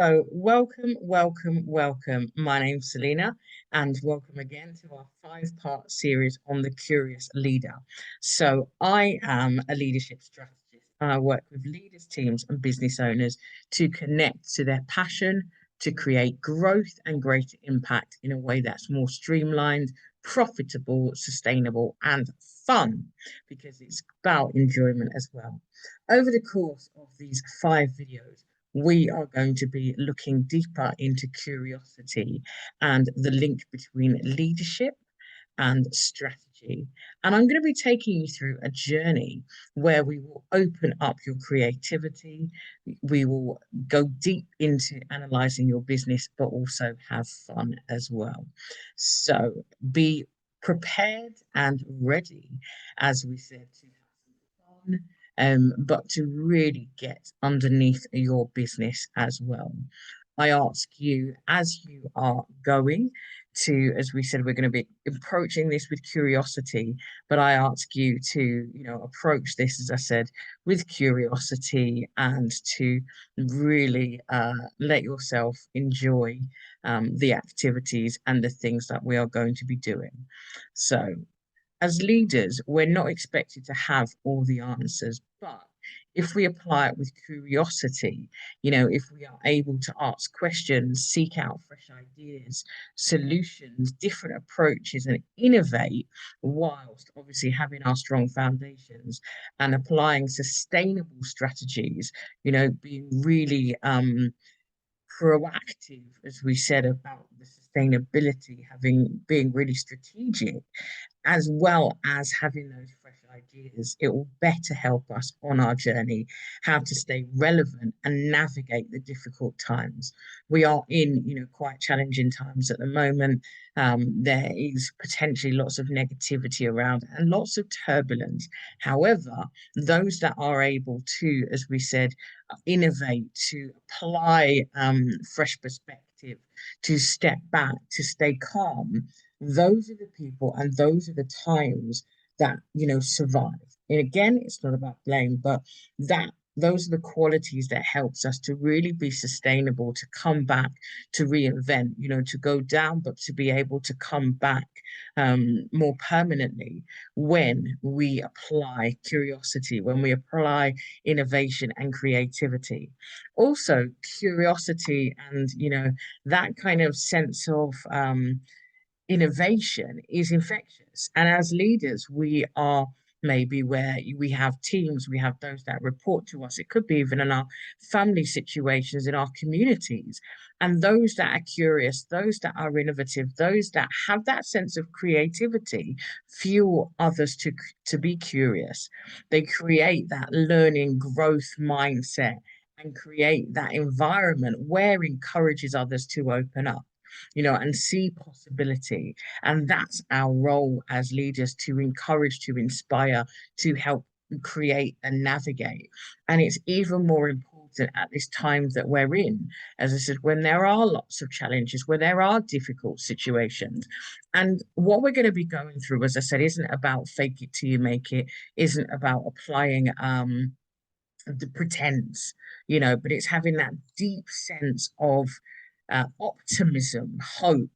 So, welcome, welcome, welcome. My name's Selena, and welcome again to our five-part series on the Curious Leader. So, I am a leadership strategist, and I work with leaders, teams, and business owners to connect to their passion to create growth and greater impact in a way that's more streamlined, profitable, sustainable, and fun, because it's about enjoyment as well. Over the course of these five videos, we are going to be looking deeper into curiosity and the link between leadership and strategy. And I'm going to be taking you through a journey where we will open up your creativity. We will go deep into analyzing your business, but also have fun as well. So be prepared and ready, as we said, to have some fun, but to really get underneath your business as well. I ask you, as you are going to, as we said, we're going to be approaching this with curiosity, but I ask you to, approach this, as I said, with curiosity and to really let yourself enjoy the activities and the things that we are going to be doing. So, as leaders, we're not expected to have all the answers, but if we apply it with curiosity, if we are able to ask questions, seek out fresh ideas, solutions, different approaches, and innovate whilst obviously having our strong foundations and applying sustainable strategies, being really proactive, as we said, about the sustainability, having being really strategic, as well as having those fresh ideas, it will better help us on our journey, how to stay relevant and navigate the difficult times. We are in, quite challenging times at the moment. There is potentially lots of negativity around and lots of turbulence. However, those that are able to, as we said, innovate, to apply fresh perspective, to step back, to stay calm, those are the people and those are the times that survive. And again, it's not about blame, but that those are the qualities that helps us to really be sustainable, to come back, to reinvent, to go down, but to be able to come back more permanently when we apply curiosity, when we apply innovation and creativity. Also, curiosity and that kind of sense of innovation is infectious. And as leaders, we are maybe where we have teams, we have those that report to us. It could be even in our family situations, in our communities. And those that are curious, those that are innovative, those that have that sense of creativity, fuel others to be curious. They create that learning growth mindset and create that environment where encourages others to open up, and see possibility. And that's our role as leaders, to encourage, to inspire, to help create and navigate. And it's even more important at this time that we're in, as I said, when there are lots of challenges, where there are difficult situations. And what we're going to be going through, as I said, isn't about fake it till you make it, isn't about applying the pretense, but it's having that deep sense of optimism, hope,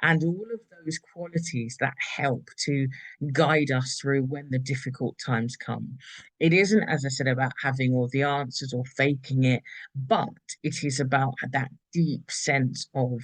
and all of those qualities that help to guide us through when the difficult times come. It isn't, as I said, about having all the answers or faking it, but it is about that deep sense of,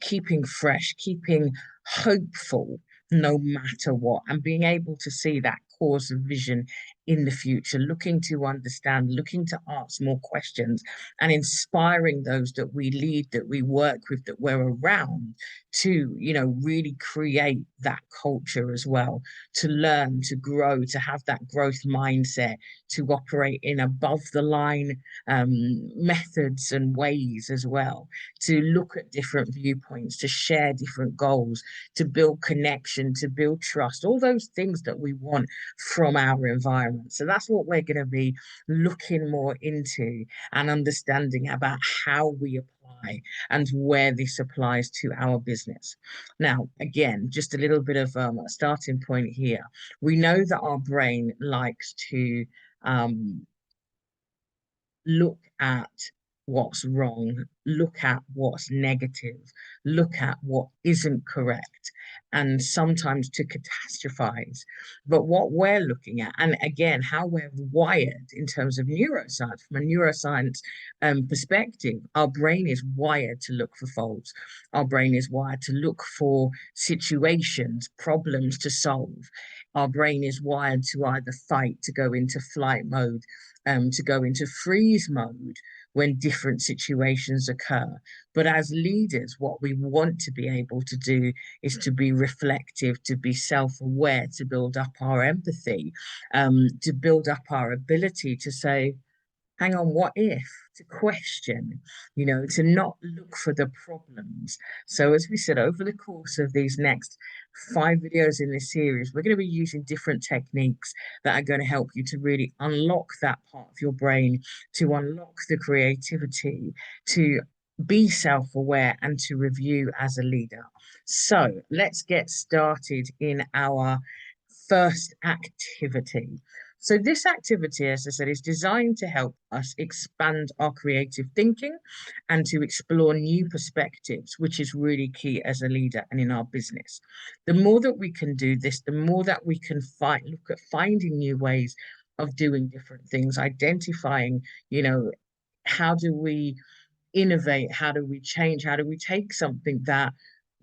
keeping fresh, keeping hopeful no matter what, and being able to see that course of vision in the future, looking to understand, looking to ask more questions, and inspiring those that we lead, that we work with, that we're around to, really create that culture as well, to learn, to grow, to have that growth mindset, to operate in above the line methods and ways as well, to look at different viewpoints, to share different goals, to build connection, to build trust, all those things that we want from our environment. So that's what we're going to be looking more into and understanding about how we apply and where this applies to our business. Now, again, just a little bit of a starting point here. We know that our brain likes to look at what's wrong, look at what's negative, look at what isn't correct, and sometimes to catastrophize. But what we're looking at, and again, how we're wired in terms of neuroscience, from a neuroscience perspective, our brain is wired to look for faults. Our brain is wired to look for situations, problems to solve. Our brain is wired to either fight, to go into flight mode, to go into freeze mode when different situations occur. But as leaders, what we want to be able to do is to be reflective, to be self aware, to build up our empathy, to build up our ability to say, hang on, what if? To question, to not look for the problems. So, as we said, over the course of these next 5 videos in this series, we're going to be using different techniques that are going to help you to really unlock that part of your brain, to unlock the creativity, to be self aware, and to review as a leader. So, let's get started in our first activity. So, this activity, as I said, is designed to help us expand our creative thinking and to explore new perspectives, which is really key as a leader and in our business. The more that we can do this, the more that we can look at finding new ways of doing different things, identifying, how do we innovate? How do we change? How do we take something that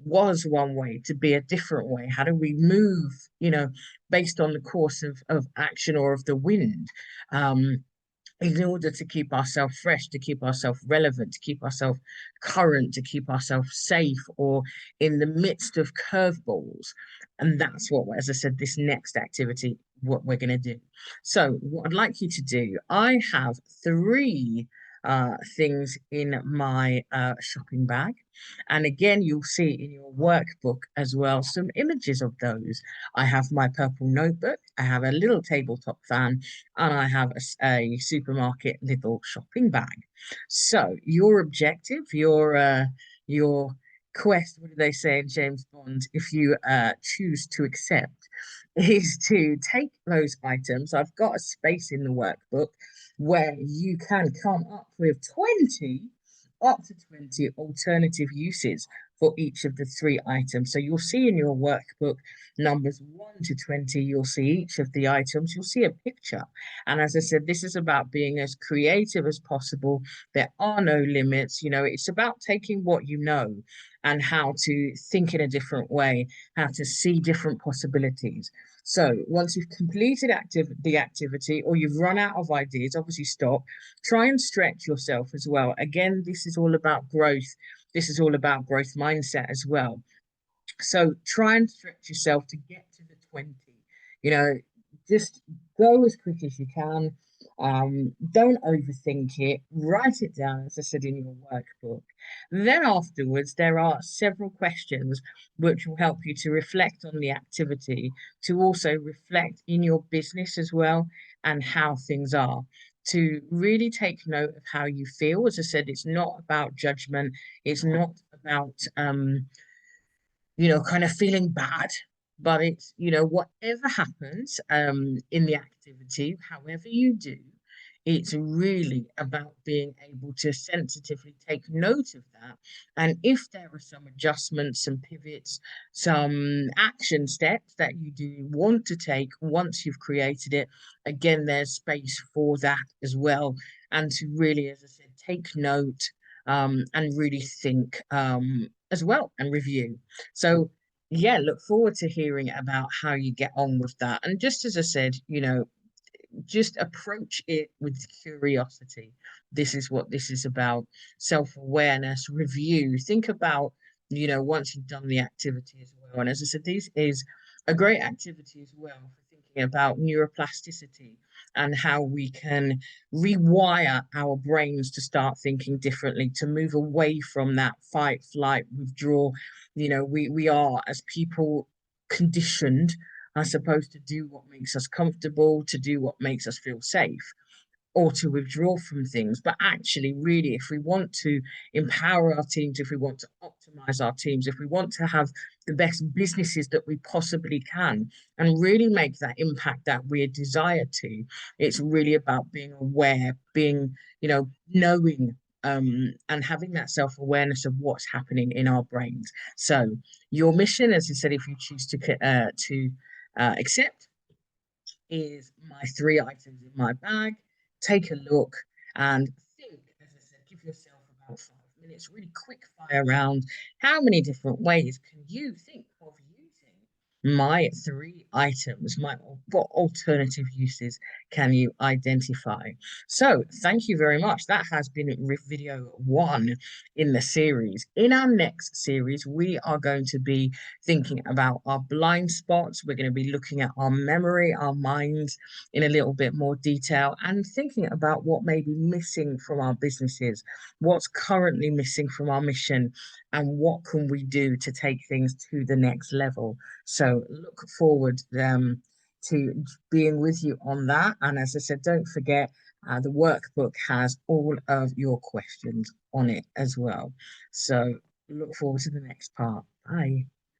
was one way to be a different way? How do we move, based on the course of action or of the wind? In order to keep ourselves fresh, to keep ourselves relevant, to keep ourselves current, to keep ourselves safe or in the midst of curveballs. And that's what, as I said, this next activity, what we're going to do. So, what I'd like you to do, I have three things in my shopping bag. And again, you'll see in your workbook as well some images of those. I have my purple notebook, I have a little tabletop fan, and I have a supermarket little shopping bag. So your objective, your quest, what do they say in James Bond? If you choose to accept, is to take those items. I've got a space in the workbook where you can come up with 20, up to 20 alternative uses for each of the three items. So you'll see in your workbook numbers 1 to 20, you'll see each of the items, you'll see a picture. And as I said, this is about being as creative as possible. There are no limits. It's about taking what you know and how to think in a different way, how to see different possibilities. So once you've completed the activity or you've run out of ideas, obviously stop. Try and stretch yourself as well. Again, this is all about growth. This is all about growth mindset as well. So try and stretch yourself to get to the 20. You know, just go as quick as you can. Don't overthink it. Write it down, as I said, in your workbook. Then afterwards, there are several questions which will help you to reflect on the activity, to also reflect in your business as well and how things are. To really take note of how you feel. As I said, it's not about judgment. It's not about kind of feeling bad. But it's, whatever happens in the activity, however you do, it's really about being able to sensitively take note of that. And if there are some adjustments, some pivots, some action steps that you do want to take once you've created it, again, there's space for that as well. And to really, as I said, take note and really think as well and review. So, yeah, look forward to hearing about how you get on with that. And just as I said, just approach it with curiosity. This is what this is about. Self-awareness, review. Think about, once you've done the activity as well. And as I said, this is a great activity as well for thinking about neuroplasticity and how we can rewire our brains to start thinking differently, to move away from that fight, flight, withdraw. We are, as people, conditioned, I suppose, to do what makes us comfortable, to do what makes us feel safe, or to withdraw from things. But actually, really, if we want to empower our teams, if we want to optimize our teams, if we want to have the best businesses that we possibly can, and really make that impact that we desire to, it's really about being aware, being, knowing and having that self-awareness of what's happening in our brains. So your mission, as I said, if you choose to accept, is my three items in my bag. Take a look and think, as I said, give yourself about 5 minutes, really quick fire round. How many different ways can you think of using my three items? What alternative uses can you identify? So thank you very much. That has been video one in the series. In our next series, we are going to be thinking about our blind spots. We're going to be looking at our memory, our minds in a little bit more detail, and thinking about what may be missing from our businesses, what's currently missing from our mission, and what can we do to take things to the next level. So look forward to being with you on that. And as I said, don't forget, the workbook has all of your questions on it as well. So look forward to the next part. Bye.